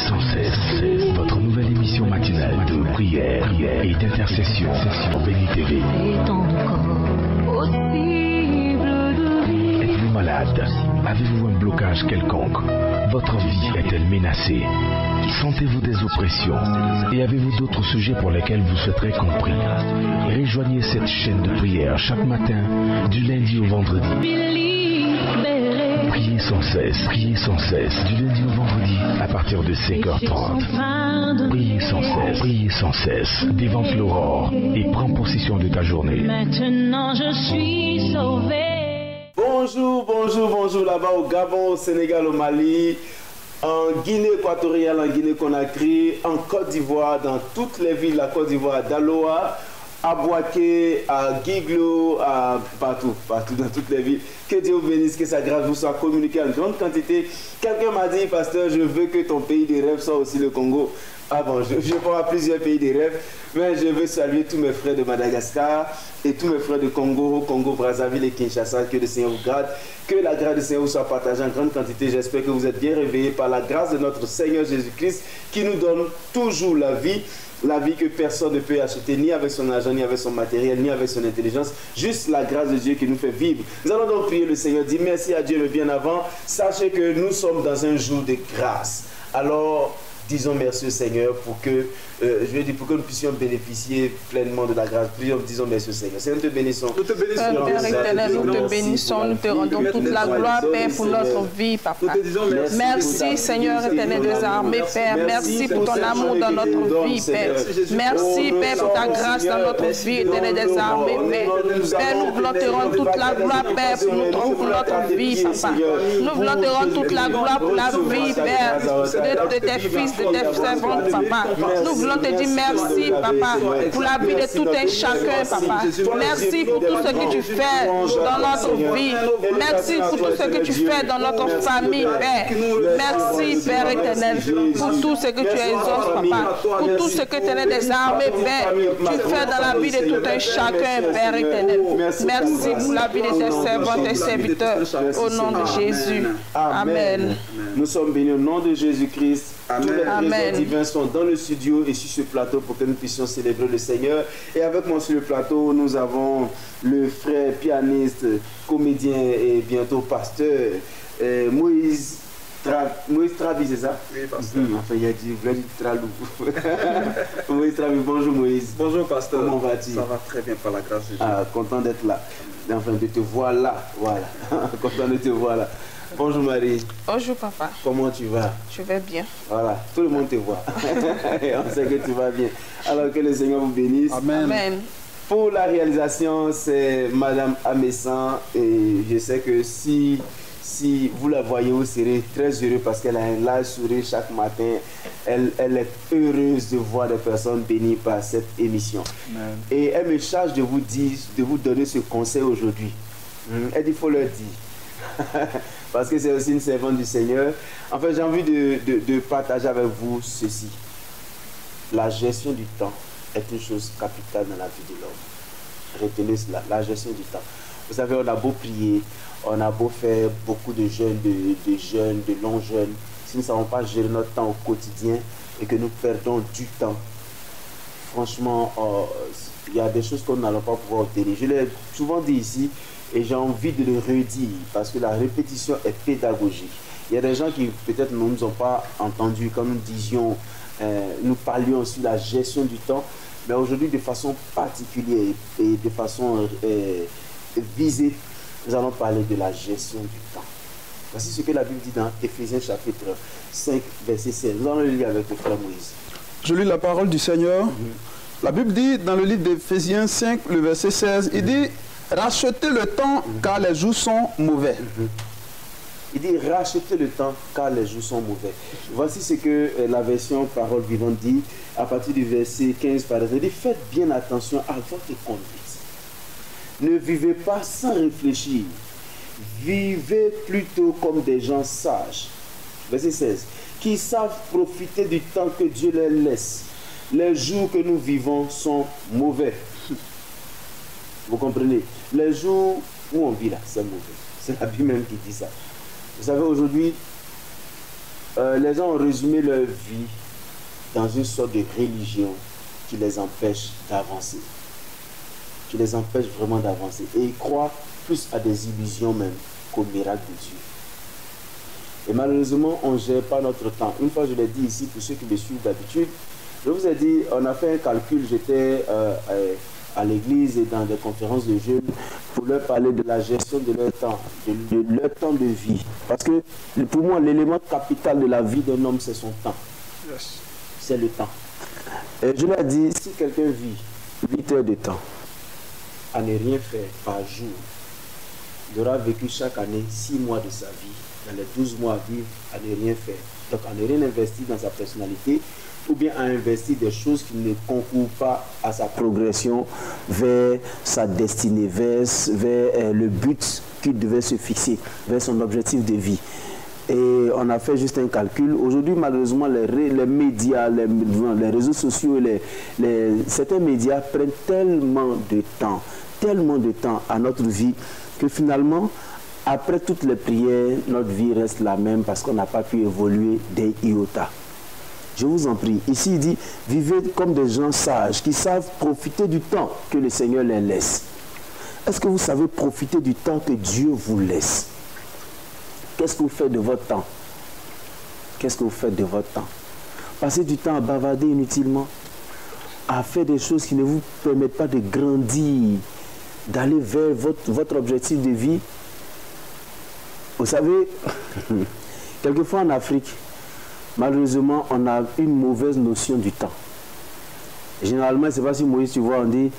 sans cesse, votre nouvelle émission matinale de prière et d'intercession sur Béni TV. Êtes-vous malade? Avez-vous un blocage quelconque? Votre vie est-elle menacée? Sentez-vous des oppressions? Et avez-vous d'autres sujets pour lesquels vous souhaiterez compris? Rejoignez cette chaîne de prière chaque matin, du lundi au vendredi. Priez sans cesse, du lundi au vendredi, à partir de 5h30. Priez sans cesse, dévance l'aurore et prends possession de ta journée. Maintenant je suis sauvé. Bonjour là-bas au Gabon, au Sénégal, au Mali, en Guinée équatoriale, en Guinée-Conakry, en Côte d'Ivoire, dans toutes les villes de la Côte d'Ivoire, à Daloa, à Boaké, à Guiglo, partout dans toutes les villes. Que Dieu vous bénisse, que sa grâce vous soit communiquée en grande quantité. Quelqu'un m'a dit, pasteur, je veux que ton pays des rêves soit aussi le Congo. Ah bon, je parle à plusieurs pays des rêves, mais je veux saluer tous mes frères de Madagascar et tous mes frères de Congo, Brazzaville et Kinshasa. Que le Seigneur vous garde, que la grâce du Seigneur vous soit partagée en grande quantité. J'espère que vous êtes bien réveillés par la grâce de notre Seigneur Jésus-Christ qui nous donne toujours la vie que personne ne peut acheter, ni avec son argent, ni avec son matériel, ni avec son intelligence. Juste la grâce de Dieu qui nous fait vivre. Nous allons donc prier le Seigneur, dire merci à Dieu, mais bien avant, sachez que nous sommes dans un jour de grâce. Alors, disons merci au Seigneur pour que, pour que nous puissions bénéficier pleinement de la grâce. Disons merci au Seigneur. Seigneur, nous te bénissons. Père éternel, nous te bénissons, nous te rendons toute la gloire, Père, pour notre vie, Papa. Merci, Seigneur éternel des armées, Père. Merci pour ton amour dans notre vie, Père. Merci, Père, pour ta grâce dans notre vie, éternel des armées, Père. Père, nous voulons te rendre toute la gloire, Père, pour notre vie, Papa. Nous voulons te rendre toute la gloire pour la vie, Père, de tes fils, de tes servantes, Papa. Nous voulons te dire merci, Papa, pour la vie de tout un chacun, Papa. Merci pour tout ce que tu fais dans notre vie. Merci pour tout ce que tu fais dans notre famille, Père. Merci, Père éternel, pour tout ce que tu exauces, Papa. Pour tout ce que tu es des armées, Père. Tu fais dans la vie de tout un chacun, Père éternel. Merci pour la vie de tes servantes et serviteurs. Au nom de Jésus. Amen. Nous sommes bénis au nom de Jésus-Christ. Tous les Amen. présents divins sont dans le studio et sur ce plateau pour que nous puissions célébrer le Seigneur. Et avec moi sur le plateau, nous avons le frère pianiste, comédien et bientôt pasteur, Moïse Travi, c'est ça? Oui, pasteur. Enfin, il a dit, vous dit Tralou. Moïse Travi, bonjour Moïse. Bonjour, pasteur. Comment vas-tu? Ça va très bien par la grâce de Dieu. Ah, content d'être là. Enfin, de te voir là. Voilà. Content de te voir là. Bonjour Marie. Bonjour, Papa. Comment tu vas? Je vais bien. Voilà, tout le monde te voit. On sait que tu vas bien. Alors que le Seigneur vous bénisse. Amen. Pour la réalisation, c'est Madame Amessan. Et je sais que si vous la voyez, vous serez très heureux parce qu'elle a un large sourire chaque matin. Elle est heureuse de voir des personnes bénies par cette émission. Amen. Et elle me charge de vous dire, de vous donner ce conseil aujourd'hui. Elle dit, il faut leur dire. Parce que c'est aussi une servante du Seigneur. En fait, j'ai envie de partager avec vous ceci. La gestion du temps est une chose capitale dans la vie de l'homme. Retenez cela, la gestion du temps. Vous savez, on a beau prier, on a beau faire beaucoup de jeûnes, de longs jeûnes. Si nous ne savons pas gérer notre temps au quotidien et que nous perdons du temps, franchement, il y a des choses qu'on n'allons pas pouvoir obtenir. Je l'ai souvent dit ici, et j'ai envie de le redire parce que la répétition est pédagogique. Il y a des gens qui peut-être ne nous ont pas entendus quand nous disions, nous parlions sur la gestion du temps, mais aujourd'hui de façon particulière et de façon visée, nous allons parler de la gestion du temps. Voici ce que la Bible dit dans Éphésiens chapitre 5, verset 16. Nous allons le lire avec le frère Moïse. Je lis la parole du Seigneur. La Bible dit dans le livre d'Éphésiens 5, le verset 16, il dit « Rachetez le temps car les jours sont mauvais. » Il dit « Rachetez le temps car les jours sont mauvais. » Voici ce que la version Parole Vivante dit à partir du verset 15 par exemple. Il dit « Faites bien attention à votre conduite. Ne vivez pas sans réfléchir. Vivez plutôt comme des gens sages. » Verset 16. « Qui savent profiter du temps que Dieu leur laisse. Les jours que nous vivons sont mauvais. » Vous comprenez? Les jours où on vit là, c'est mauvais. C'est la Bible même qui dit ça. Vous savez, aujourd'hui, les gens ont résumé leur vie dans une sorte de religion qui les empêche d'avancer. Qui les empêche vraiment d'avancer. Et ils croient plus à des illusions même qu'au miracle de Dieu. Et malheureusement, on ne gère pas notre temps. Une fois, je l'ai dit ici, pour ceux qui me suivent d'habitude, je vous ai dit, on a fait un calcul, j'étais à l'église et dans des conférences de jeunes pour leur parler de la gestion de leur temps, de leur temps de vie. Parce que pour moi, l'élément capital de la vie d'un homme, c'est son temps. Yes. C'est le temps. Et je leur ai dit, si quelqu'un vit 8 heures de temps à ne rien faire par jour, il aura vécu chaque année 6 mois de sa vie, dans les 12 mois à vivre, à ne rien faire. Donc à ne rien investir dans sa personnalité, ou bien à investir des choses qui ne concourent pas à sa progression vers sa destinée, vers le but qu'il devait se fixer, vers son objectif de vie. Et on a fait juste un calcul. Aujourd'hui, malheureusement, les médias, les réseaux sociaux, certains médias prennent tellement de temps à notre vie que finalement, après toutes les prières, notre vie reste la même parce qu'on n'a pas pu évoluer des iota. Je vous en prie. Ici, il dit, vivez comme des gens sages qui savent profiter du temps que le Seigneur les laisse. Est-ce que vous savez profiter du temps que Dieu vous laisse? Qu'est-ce que vous faites de votre temps? Qu'est-ce que vous faites de votre temps? Passez du temps à bavarder inutilement, à faire des choses qui ne vous permettent pas de grandir, d'aller vers votre objectif de vie. Vous savez, quelquefois en Afrique, malheureusement, on a une mauvaise notion du temps. Généralement, c'est pas si Moïse, tu vois, on dit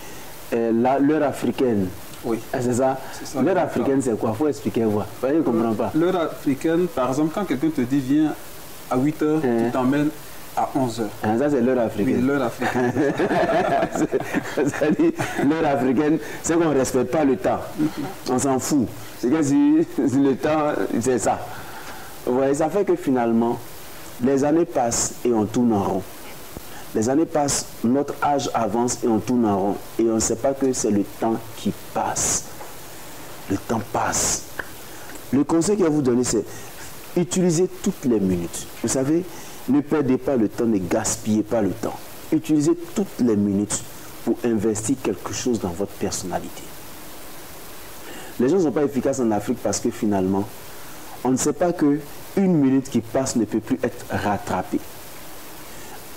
l'heure africaine. Oui. C'est ça. L'heure africaine, c'est quoi? Il faut expliquer, voir. Je ne comprends pas. L'heure africaine, par exemple, quand quelqu'un te dit viens à 8 h, tu t'emmènes à 11 h. Ça, c'est l'heure africaine. Oui, l'heure africaine. C'est-à-dire, l'heure africaine, c'est qu'on ne respecte pas le temps. On s'en fout. C'est que si le temps, c'est ça. Vous voyez, ça fait que finalement, les années passent et on tourne en rond. Les années passent, notre âge avance et on tourne en rond. Et on ne sait pas que c'est le temps qui passe. Le temps passe. Le conseil que je vais vous donner, c'est utilisez toutes les minutes. Vous savez, ne perdez pas le temps, ne gaspillez pas le temps. Utilisez toutes les minutes pour investir quelque chose dans votre personnalité. Les gens ne sont pas efficaces en Afrique parce que finalement, on ne sait pas qu'une minute qui passe ne peut plus être rattrapée.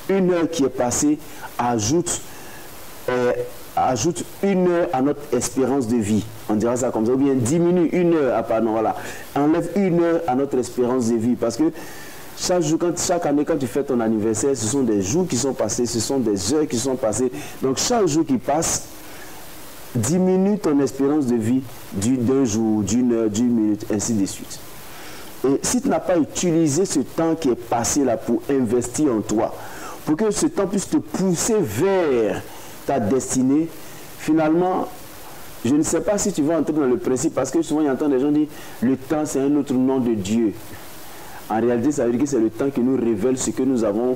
Une heure qui est passée ajoute 1 heure à notre espérance de vie. On dira ça comme ça. Ou bien diminue 1 heure, pardon, voilà. Enlève 1 heure à notre espérance de vie. Parce que chaque année, quand tu fais ton anniversaire, ce sont des jours qui sont passés, ce sont des heures qui sont passées. Donc chaque jour qui passe diminue ton espérance de vie d'un jour, d'une heure, d'une minute, ainsi de suite. Et si tu n'as pas utilisé ce temps qui est passé là pour investir en toi, pour que ce temps puisse te pousser vers ta destinée, finalement, je ne sais pas si tu vas entrer dans le principe, parce que souvent, il y a des gens dire le temps, c'est un autre nom de Dieu. En réalité, ça veut dire que c'est le temps qui nous révèle ce que nous avons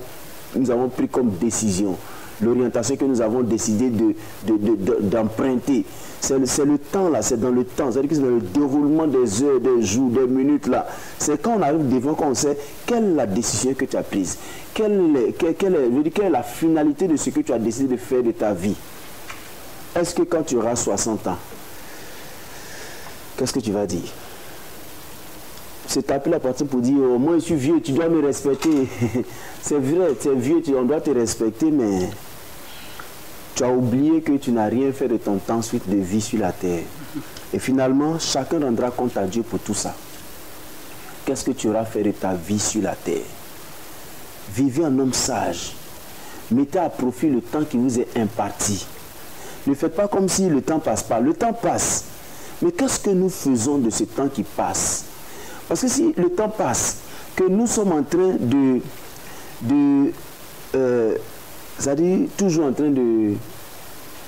pris comme décision, l'orientation que nous avons décidé d'emprunter. C'est le temps là, c'est dans le temps, c'est-à-dire que c'est dans le déroulement des heures, des jours, des minutes là. C'est quand on arrive devant qu'on sait quelle est la décision que tu as prise, quelle est la finalité de ce que tu as décidé de faire de ta vie. Est-ce que quand tu auras 60 ans, qu'est-ce que tu vas dire? C'est taper la partie pour dire oh, moi je suis vieux, tu dois me respecter. C'est vrai, tu es vieux, on doit te respecter, mais tu as oublié que tu n'as rien fait de ton temps suite de vie sur la terre. Et finalement, chacun rendra compte à Dieu pour tout ça. Qu'est-ce que tu auras fait de ta vie sur la terre? Vivez en homme sage. Mettez à profit le temps qui vous est imparti. Ne faites pas comme si le temps ne passe pas. Le temps passe. Mais qu'est-ce que nous faisons de ce temps qui passe? Parce que si le temps passe, que nous sommes en train c'est-à-dire toujours en train de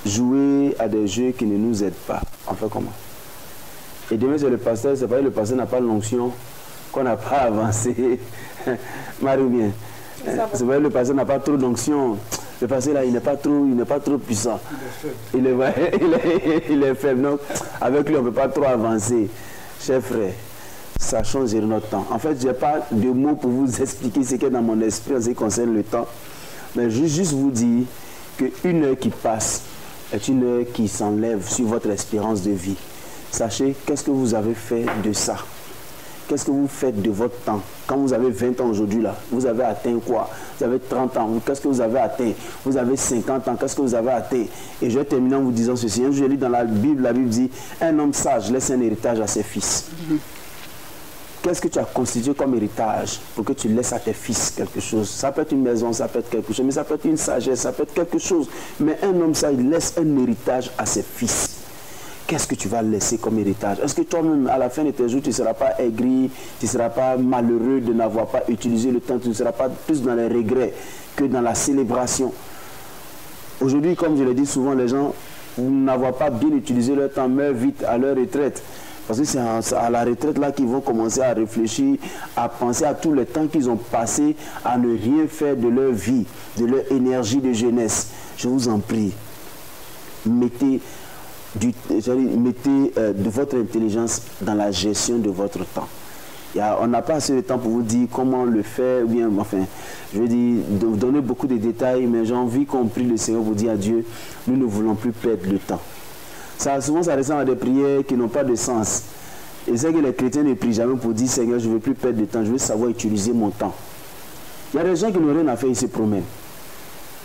jouer à des jeux qui ne nous aident pas. On fait comment? Et demain c'est le pasteur, c'est pas que le pasteur n'a pas l'onction, qu'on n'a pas avancé. Marie bien. C'est vrai que le pasteur n'a pas trop d'onction. Le pasteur là, il n'est pas trop puissant. Il est faible. Donc avec lui on ne peut pas trop avancer. Chers frères, Sachons gérer notre temps. En fait, je n'ai pas de mots pour vous expliquer ce qui est dans mon esprit en ce qui concerne le temps. Mais je veux juste vous dire qu'une heure qui passe est une heure qui s'enlève sur votre espérance de vie. Sachez qu'est-ce que vous avez fait de ça. Qu'est-ce que vous faites de votre temps? Quand vous avez 20 ans aujourd'hui, là, vous avez atteint quoi? Vous avez 30 ans, qu'est-ce que vous avez atteint? Vous avez 50 ans, qu'est-ce que vous avez atteint? Et je vais terminer en vous disant ceci. Je lis dans la Bible dit, un homme sage laisse un héritage à ses fils. Qu'est-ce que tu as constitué comme héritage pour que tu laisses à tes fils quelque chose? Ça peut être une maison, ça peut être quelque chose, mais ça peut être une sagesse, ça peut être quelque chose. Mais un homme sage laisse un héritage à ses fils. Qu'est-ce que tu vas laisser comme héritage? Est-ce que toi-même, à la fin de tes jours, tu ne seras pas aigri, tu ne seras pas malheureux de n'avoir pas utilisé le temps, tu ne seras pas plus dans les regrets que dans la célébration? Aujourd'hui, comme je le dis souvent, les gens n'avoir pas bien utilisé leur temps meurent vite à leur retraite. Parce que c'est à la retraite là qu'ils vont commencer à réfléchir, à penser à tout le temps qu'ils ont passé à ne rien faire de leur vie, de leur énergie de jeunesse. Je vous en prie, mettez de votre intelligence dans la gestion de votre temps. On n'a pas assez de temps pour vous dire comment le faire, ou bien, enfin, je veux dire, donner beaucoup de détails, mais j'ai envie qu'on prie le Seigneur pour dire à Dieu, nous ne voulons plus perdre le temps. Souvent, ça ressemble à des prières qui n'ont pas de sens. Et c'est que les chrétiens ne prient jamais pour dire, Seigneur, je ne veux plus perdre de temps, je veux savoir utiliser mon temps. Il y a des gens qui n'ont rien à faire, ils se promènent.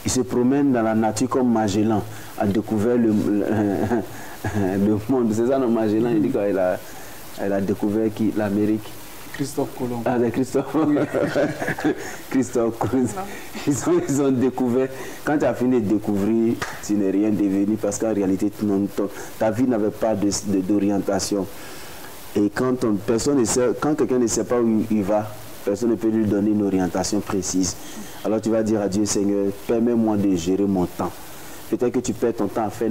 Ils se promènent dans la nature comme Magellan a découvert le monde. C'est ça, non, Magellan, il dit qu'elle a découvert l'Amérique. Christophe Colomb. Ah, Christophe. Oui. Christophe Colomb. Ils ont découvert. Quand tu as fini de découvrir, tu n'es rien devenu parce qu'en réalité, ta vie n'avait pas d'orientation. Et quand quelqu'un ne sait pas où il va, personne ne peut lui donner une orientation précise. Alors tu vas dire à Dieu, Seigneur, permets-moi de gérer mon temps. Peut-être que tu perds ton temps à faire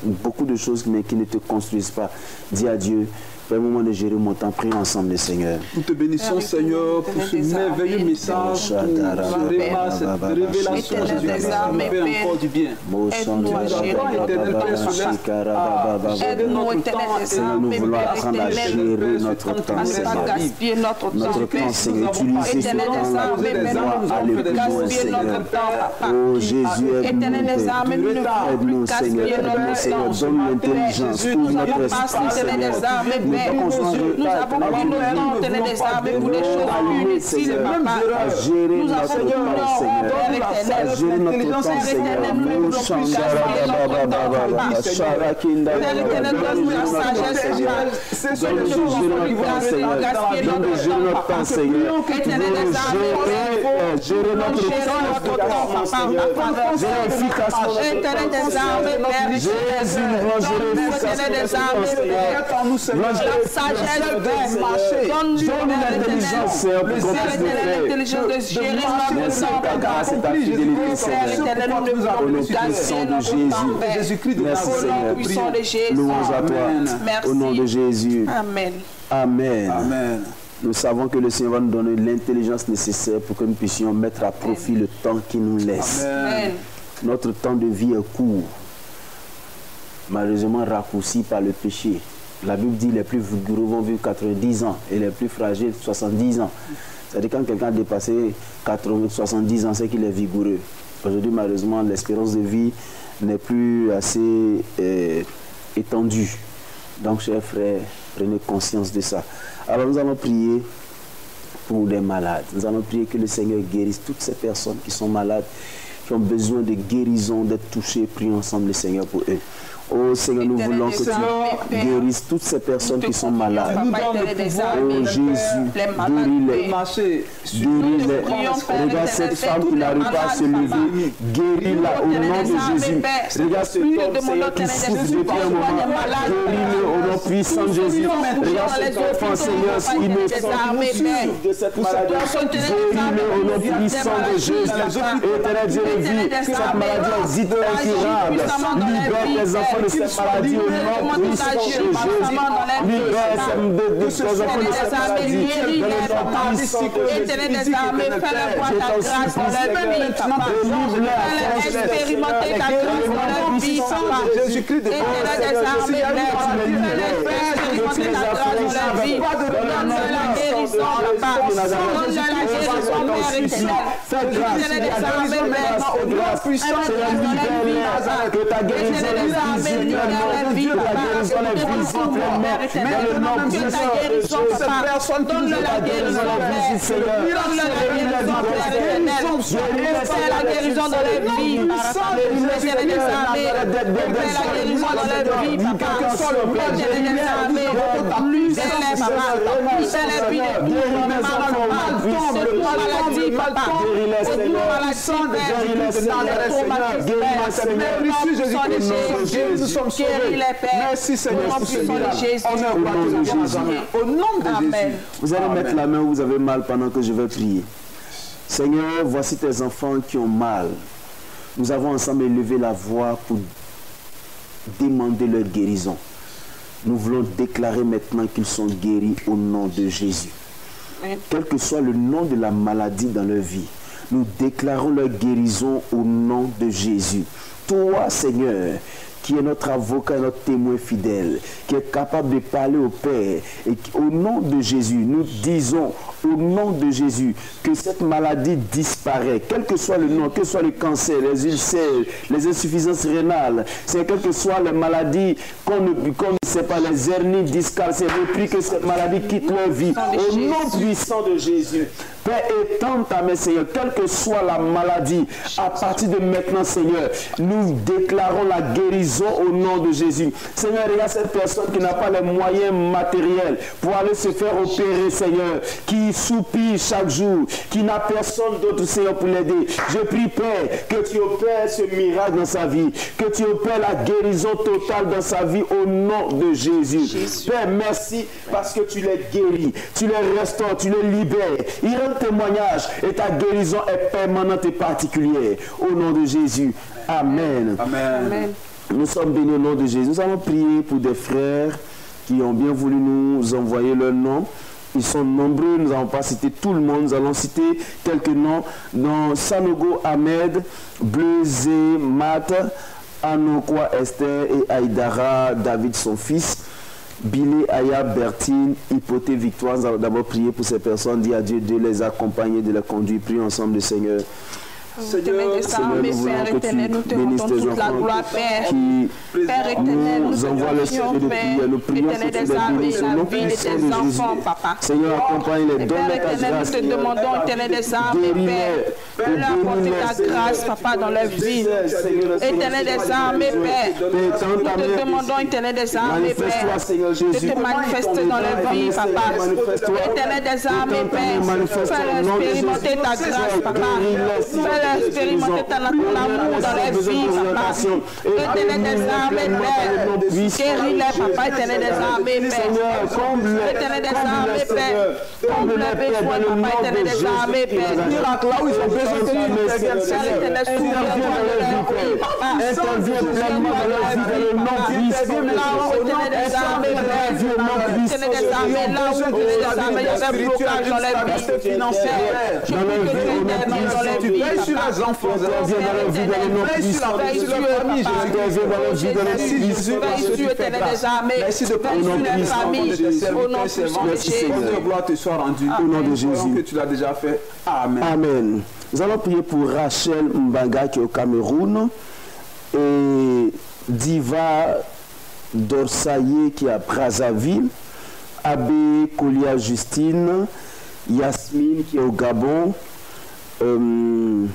beaucoup de choses mais qui ne te construisent pas. Dis à Dieu, permets-moi de gérer mon temps. Prions ensemble, le Seigneur. Nous te bénissons, Seigneur, pour ce merveilleux message, pour cette révélation de Jésus qui nous fait encore du bien. Seigneur, nous voulons apprendre à gérer notre temps, Seigneur. Notre temps, Seigneur, utiliser ce temps-là pour aller plus loin, Seigneur. Oh, Jésus, aide-nous, aide-nous, Seigneur, aide-nous, Seigneur. Donne l'intelligence, ouvre notre espace, Seigneur. Nous avons pris le temps de tenir des armes pour les choses inutiles, papa. Nous avons pris le temps, Père éternel, nous ne voulons plus gaspiller notre temps, Père éternel, donne-nous la sagesse, c'est ce que nous voulons gaspiller notre temps, Seigneur. Éternel des armes, gérer notre temps, gérer efficacement, éternel des armes, Père, Jésus, nous voulons gérer efficacement, la sagesse de marcher. Donne-nous l'intelligence de gérer notre temps. Grâce et ta fidélité, Seigneur. Au nom puissant de Jésus. Merci, Seigneur. Louange à toi. Au nom de Jésus. Amen. Amen. Amen. Nous savons que le Seigneur va nous donner l'intelligence nécessaire pour que nous puissions mettre à profit le temps qu'il nous laisse. Amen. Notre temps de vie est court, malheureusement raccourci par le péché. La Bible dit que les plus vigoureux vont vivre 90 ans et les plus fragiles 70 ans. C'est-à-dire quand quelqu'un a dépassé 70 ans, c'est qu'il est vigoureux. Aujourd'hui, malheureusement, l'espérance de vie n'est plus assez étendue. Donc, chers frères, prenez conscience de ça. Alors, nous allons prier pour les malades. Nous allons prier que le Seigneur guérisse toutes ces personnes qui sont malades, qui ont besoin de guérison, d'être touchées. Prions ensemble le Seigneur pour eux. Oh Seigneur, nous voulons que tu guérisses toutes ces personnes qui sont malades. Oh Jésus, guéris-les. Regarde cette femme qui n'arrive pas à se lever. Guéris-la au nom de Jésus. Regarde cet homme, Seigneur, qui souffre depuis un moment. Guéris-le au nom puissant de Jésus. Regarde cet enfant, Seigneur, innocent de cette maladie. Guéris-le au nom puissant de Jésus. Éternel Dieu de vie, cette maladie existe incurable. Libère les enfants de cette maladie au nom puissant de Jésus. Libère ces enfants de cette maladie dans le nom puissant de Jésus. Éternel des armées, fais-le voir ta grâce dans leur vie, papa. Fais-le expérimenter ta grâce dans leur vie, papa. Éternel des armées, fais-le expérimenter ta grâce dans leur vie. Donne-leur la guérison dans les vies, merci Seigneur pour ce miracle. Au nom de Jésus, vous allez mettre la main où vous avez mal pendant que je vais prier. Seigneur, voici tes enfants qui ont mal. Nous avons ensemble élevé la voix pour demander leur guérison. Nous voulons déclarer maintenant qu'ils sont guéris au nom de Jésus. Quel que soit le nom de la maladie dans leur vie, nous déclarons leur guérison au nom de Jésus. Toi, Seigneur, qui est notre avocat et notre témoin fidèle, qui est capable de parler au Père. Et au nom de Jésus, nous disons, au nom de Jésus, que cette maladie disparaît, quel que soit le nom, que ce soit le cancer, les ulcères, les insuffisances rénales, c'est quelles que soient les maladies qu'on ne sait pas, les hernies discales, c'est repris que cette maladie quitte leur vie. Au nom puissant de Jésus, Père, étends ta main, Seigneur, quelle que soit la maladie, à partir de maintenant, Seigneur, nous déclarons la guérison au nom de Jésus. Seigneur, il y a cette personne qui n'a pas les moyens matériels pour aller se faire opérer, Seigneur, qui soupire chaque jour, qui n'a personne d'autre, Seigneur, pour l'aider. Je prie, Père, que tu opères ce miracle dans sa vie, que tu opères la guérison totale dans sa vie au nom de Jésus. Père, merci parce que tu les guéris, tu les restaures, tu les libères. Il rend témoignage et ta guérison est permanente et particulière. Au nom de Jésus. Amen. Amen. Amen. Nous sommes bénis au nom de Jésus. Nous allons prier pour des frères qui ont bien voulu nous envoyer leur nom. Ils sont nombreux, nous n'allons pas citer tout le monde, nous allons citer quelques noms. Dans Sanogo Ahmed, Bleuzé Mat, Anokwa Esther et Aïdara David son fils, Bilé Aya Bertine, Hypothé Victoire. Nous allons d'abord prier pour ces personnes, dire à Dieu de les accompagner, de les conduire. Prions ensemble le Seigneur. Seigneur, Père éternel, nous te rendons toute la gloire, Père. Père éternel, nous envoie le Seigneur de prière. Nous prions sur les armées, la vie de tes enfants, Papa. Seigneur, accompagne les dons Père éternel, nous te demandons, éternel des armées, Père, de leur apporter ta grâce, Papa, dans leur vie. Éternel des armées, Père, nous te demandons, éternel des armées, Père, de te manifester dans leur vie, Papa. Éternel des armées, Père, fais-leur expérimenter ta grâce, Papa. Fais-leur expérimenter ton amour dans leur vie, Papa. Éternel des armées, Père, guéris-les, Papa, éternel des armées, Père. Éternel des armées, Père, comble leurs besoins, Papa, éternel des armées, Père. Miracle là où ils ont besoin de Père éternel, souviens-toi de leur vie, Papa. Interviens pleinement dans leur vie, dans le nom puissant de Jésus. Éternel des armées, Père. Éternel des armées, là où éternel des armées, il y avait un blocage dans leur vie financière. Je prie que tu interviennes dans leur vie, veille sur les enfants, Interviens dans leur vie, dans le nom puissant de Jésus. Interviens dans leur vie, dans le nom puissant de Jésus. merci de prendre nom les puissant familles de tes serviteurs, Seigneur. Que gloire te soit rendue Au nom de Jésus. que tu l'as déjà fait. Amen. Amen. Nous allons prier pour Rachel Mbanga qui est au Cameroun et Diva Dorsaye qui est à Brazzaville, Abbé Kolia Justine, Yasmine qui est au Gabon, il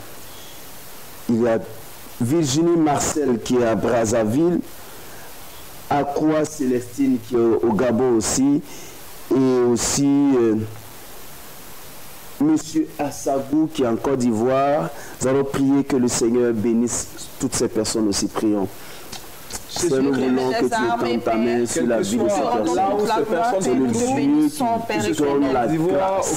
y a Virginie Marcel qui est à Brazzaville, Aqua Célestine qui est au Gabon aussi, et aussi Monsieur Assagou qui est en Côte d'Ivoire. Nous allons prier que le Seigneur bénisse toutes ces personnes aussi. Prions. Seigneur, nous voulons que tu étendes ta main sur la vie de ces personnes. C'est le Dieu qui donne la grâce.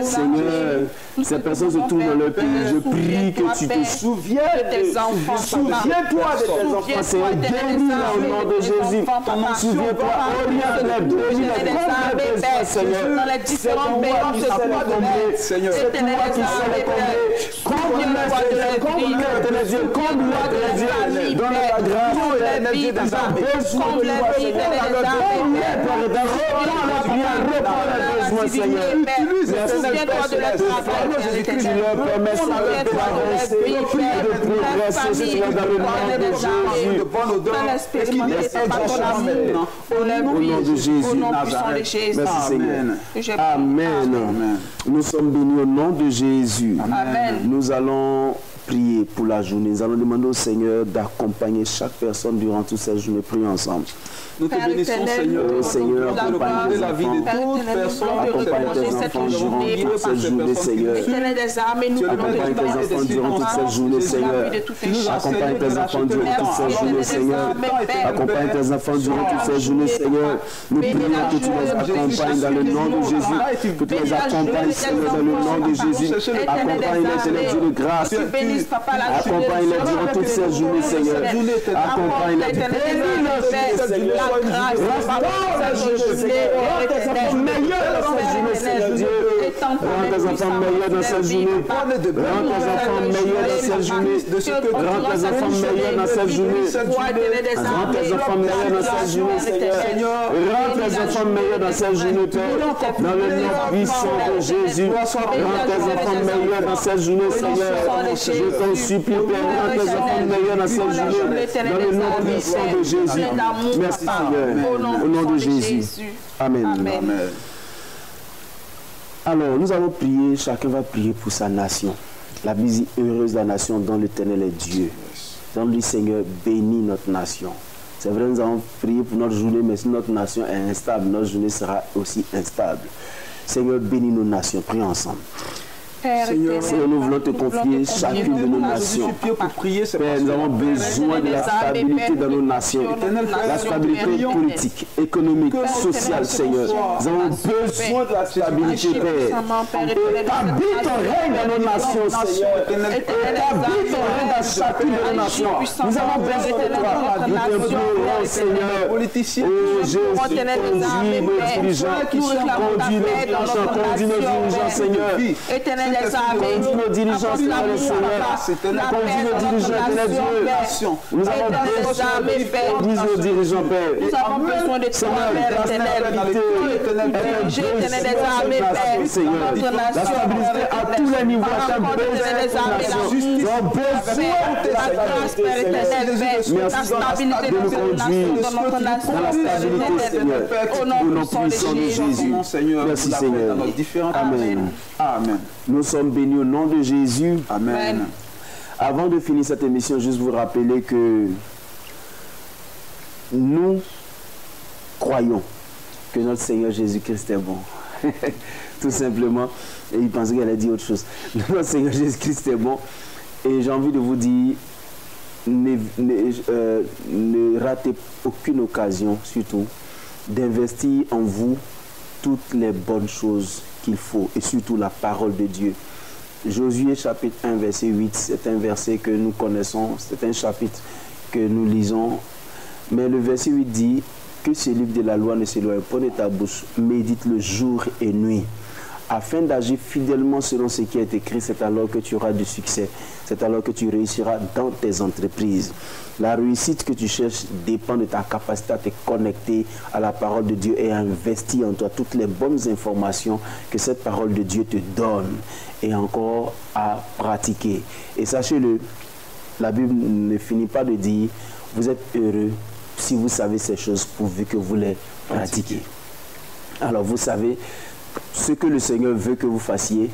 Seigneur, ces personnes se trouvent dans leur pays. Je prie que tu te souviennes de tes enfants. Souviens-toi de tes enfants. Seigneur, guéris au nom de Jésus. Souviens-toi, oriente-les, bénis-les, Père, dans les différents pays, on se croit de l'aide. Éternel des armées, Père, comble-les, donne la grâce, comble les vies, comble les vies, souviens-toi de leur travail, Amen. Nous sommes bénis au nom de Jésus. Amen. Nous allons prier pour la journée. Nous allons demander au Seigneur d'accompagner chaque personne durant toute cette journée. Prions ensemble. Nous te bénissons, Seigneur. Seigneur, accompagne la vie de toute personne. Accompagne tes enfants durant toute cette journée, Seigneur. Éternel des armées, nous accompagne tes enfants durant toute cette journée, Seigneur. Accompagne tes enfants durant toute cette journée, Seigneur. Accompagne tes enfants durant toute cette journée, Seigneur. Nous prions que tu les accompagnes dans le nom de Jésus. Que tu les accompagnes, Seigneur, dans le nom de Jésus. Accompagne-les, Seigneur, Dieu de grâce. Accompagne-les durant toute cette journée, Seigneur. Accompagne-les. Seigneur. Rends tes enfants meilleurs dans cette journée. Rends tes enfants meilleurs dans cette journée. Rends tes enfants meilleurs dans cette journée. Rends tes enfants meilleurs dans cette journée, Seigneur. Rends tes enfants meilleurs dans cette journée, Père. Dans le nom puissant de Jésus. Rends tes enfants meilleurs dans cette journée, Seigneur. Je t'en supplie, Père. Rends tes enfants meilleurs dans cette journée. Dans le nom puissant de Jésus. Merci, Seigneur. Au nom de Jésus. Amen. Amen. Alors, nous allons prier, chacun va prier pour sa nation. La Bible dit heureuse la nation dont l'Éternel est Dieu. Dans le Seigneur, bénis notre nation. C'est vrai, nous allons prier pour notre journée, mais si notre nation est instable, notre journée sera aussi instable. Seigneur, bénis nos nations. Prions ensemble. Seigneur, nous voulons te confier chacune de nos nations. Père, nous avons besoin de la stabilité dans nos nations. La stabilité politique, économique, sociale, Seigneur. Nous avons besoin de la stabilité, Père. Établis ton règne dans nos nations, Seigneur. Établis ton règne dans chacune de nos nations. Nous avons besoin de toi. Nous te prions, Seigneur. Politiciens, Jésus, conduis nos dirigeants. Conduis nos dirigeants, Seigneur. Conduis nos dirigeants, Seigneur. Conduis nos dirigeants, nous avons besoin de nos dirigeants, Père. Nous avons besoin de toi, Père éternel. Diriger, éternel des armées, Père. La stabilité à tous les niveaux, à chaque besoin. Nous avons besoin de ta grâce, Père éternel. Merci de nous conduire dans la stabilité, Seigneur. Au nom puissant de Jésus. Merci, Seigneur. Amen. Amen. Nous sommes bénis au nom de Jésus. Amen. Avant de finir cette émission, juste vous rappeler que nous croyons que notre Seigneur Jésus-Christ est bon. Tout simplement. Et il pensait qu'elle a dit autre chose. Notre Seigneur Jésus-Christ est bon. Et j'ai envie de vous dire, ne ratez aucune occasion, surtout, d'investir en vous toutes les bonnes choses qu'il faut, et surtout la parole de Dieu. Josué chapitre 1 verset 8, c'est un verset que nous connaissons, c'est un chapitre que nous lisons, mais le verset 8 dit que ce livre de la loi ne s'éloigne pas de ta bouche, médite le jour et nuit, afin d'agir fidèlement selon ce qui est écrit. C'est alors que tu auras du succès, c'est alors que tu réussiras dans tes entreprises. La réussite que tu cherches dépend de ta capacité à te connecter à la parole de Dieu et à investir en toi toutes les bonnes informations que cette parole de Dieu te donne et encore à pratiquer. Et sachez-le, la Bible ne finit pas de dire vous êtes heureux si vous savez ces choses pourvu que vous les pratiquez. Alors vous savez ce que le Seigneur veut que vous fassiez,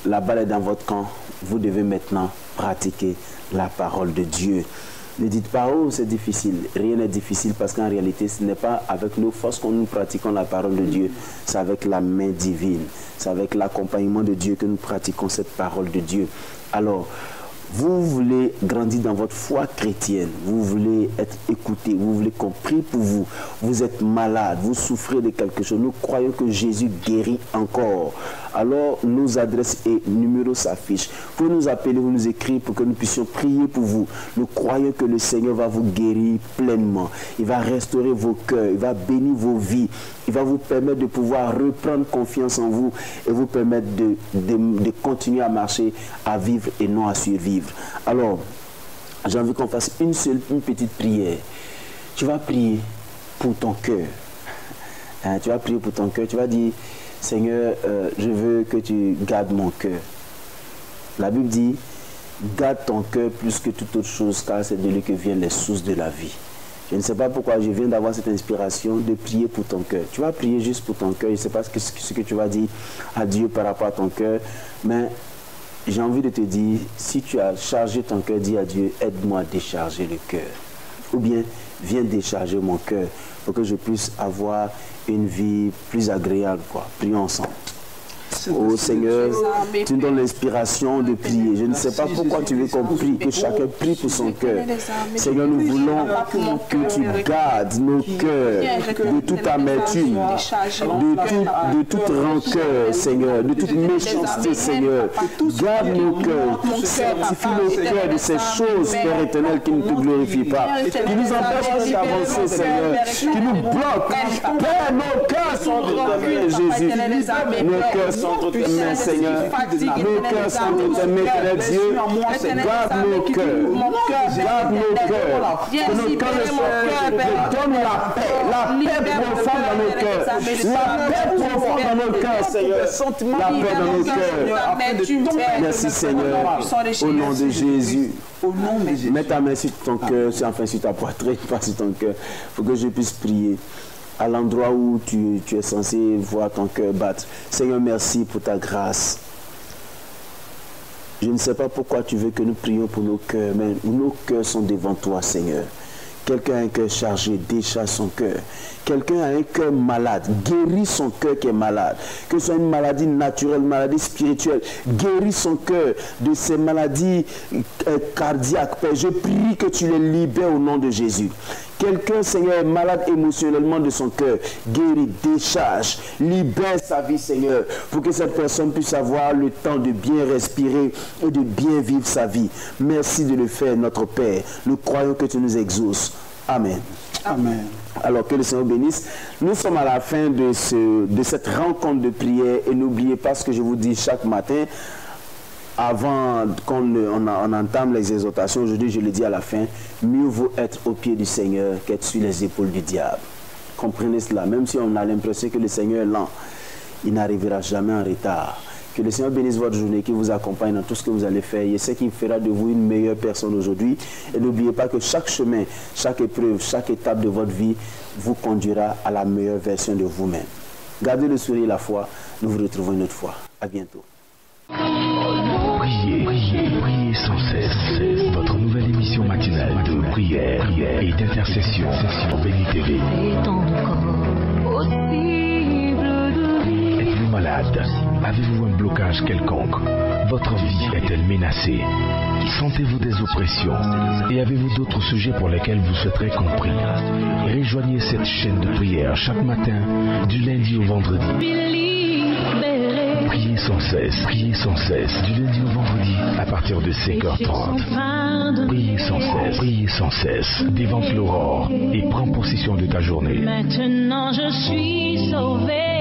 la balle est dans votre camp, vous devez maintenant pratiquer la parole de Dieu. Ne dites pas, oh c'est difficile, rien n'est difficile parce qu'en réalité ce n'est pas avec nos forces que nous pratiquons la parole de Dieu, c'est avec la main divine, c'est avec l'accompagnement de Dieu que nous pratiquons cette parole de Dieu. Alors, vous voulez grandir dans votre foi chrétienne, vous voulez être écouté, vous voulez qu'on prie pour vous, vous êtes malade, vous souffrez de quelque chose, nous croyons que Jésus guérit encore. alors nos adresses et numéros s'affichent. Vous pouvez nous appeler, vous nous écrire pour que nous puissions prier pour vous. Nous croyons que le Seigneur va vous guérir pleinement. Il va restaurer vos cœurs, il va bénir vos vies. Il va vous permettre de pouvoir reprendre confiance en vous et vous permettre de continuer à marcher, à vivre et non à survivre. Alors, j'ai envie qu'on fasse une petite prière. Tu vas prier pour ton cœur. Tu vas prier pour ton cœur. Tu vas dire, Seigneur, je veux que tu gardes mon cœur. La Bible dit, garde ton cœur plus que toute autre chose, car c'est de lui que viennent les sources de la vie. Je ne sais pas pourquoi je viens d'avoir cette inspiration de prier pour ton cœur. Tu vas prier juste pour ton cœur. Je ne sais pas ce que tu vas dire à Dieu par rapport à ton cœur, mais j'ai envie de te dire, si tu as chargé ton cœur, dis à Dieu, aide-moi à décharger le cœur. Ou bien, viens décharger mon cœur pour que je puisse avoir une vie plus agréable. Prions ensemble. Oh Seigneur, tu nous donnes l'inspiration de prier. Je ne sais pas pourquoi tu veux qu'on prie, que chacun prie pour son cœur. Seigneur, nous voulons que tu gardes nos cœurs de toute amertume, de toute rancœur, Seigneur, de toute méchanceté, Seigneur. Garde nos cœurs, sanctifie nos cœurs de ces choses, Père éternel, qui ne te glorifient pas, qui nous empêchent d'avancer, Seigneur, qui nous bloquent. Père, nos cœurs sont remplis de Jésus. Nos cœurs sont entre tes mains, Seigneur. Nos cœurs sont entre tes mains, Père Dieu. Garde nos cœurs. Garde nos cœurs. Que nos cœurs ne soient pas. Donne la paix profonde dans nos cœurs. La paix profonde dans nos cœurs, Seigneur. La paix dans nos cœurs. Merci, Seigneur. Au nom de Jésus. Mets ta main sur ton cœur, enfin sur ta poitrine, pas sur ton cœur, pour que je puisse prier à l'endroit où tu es censé voir ton cœur battre. Seigneur, merci pour ta grâce. Je ne sais pas pourquoi tu veux que nous prions pour nos cœurs, mais nos cœurs sont devant toi, Seigneur. Quelqu'un a un cœur chargé, décharge son cœur. Quelqu'un a un cœur malade, guéris son cœur qui est malade. Que ce soit une maladie naturelle, une maladie spirituelle, guéris son cœur de ces maladies cardiaques. Père, je prie que tu les libères au nom de Jésus. Quelqu'un, Seigneur, est malade émotionnellement de son cœur, guéris, décharge, libère sa vie, Seigneur, pour que cette personne puisse avoir le temps de bien respirer et de bien vivre sa vie. Merci de le faire, notre Père. Nous croyons que tu nous exauces. Amen. Amen. Alors que le Seigneur bénisse. Nous sommes à la fin de cette rencontre de prière et n'oubliez pas ce que je vous dis chaque matin. Avant qu'on entame les exhortations, aujourd'hui je le dis à la fin, mieux vaut être au pied du Seigneur qu'être sur les épaules du diable. Comprenez cela, même si on a l'impression que le Seigneur est lent, il n'arrivera jamais en retard. Que le Seigneur bénisse votre journée, qu'il vous accompagne dans tout ce que vous allez faire. Il sait qu'il fera de vous une meilleure personne aujourd'hui. Et n'oubliez pas que chaque chemin, chaque épreuve, chaque étape de votre vie vous conduira à la meilleure version de vous-même. Gardez le sourire et la foi. Nous vous retrouvons une autre fois. À bientôt. Priez, priez, priez sans cesse. Votre nouvelle émission matinale de prière et d'intercession sur Béni TV. Êtes-vous malade? Avez-vous un blocage quelconque? Votre vie est-elle menacée? Sentez-vous des oppressions? Et avez-vous d'autres sujets pour lesquels vous souhaiterez compris? Rejoignez cette chaîne de prière chaque matin, du lundi au vendredi. Priez sans cesse, du lundi au vendredi, à partir de 5h30. Priez sans cesse, dévante l'aurore et prends possession de ta journée. Maintenant je suis sauvé.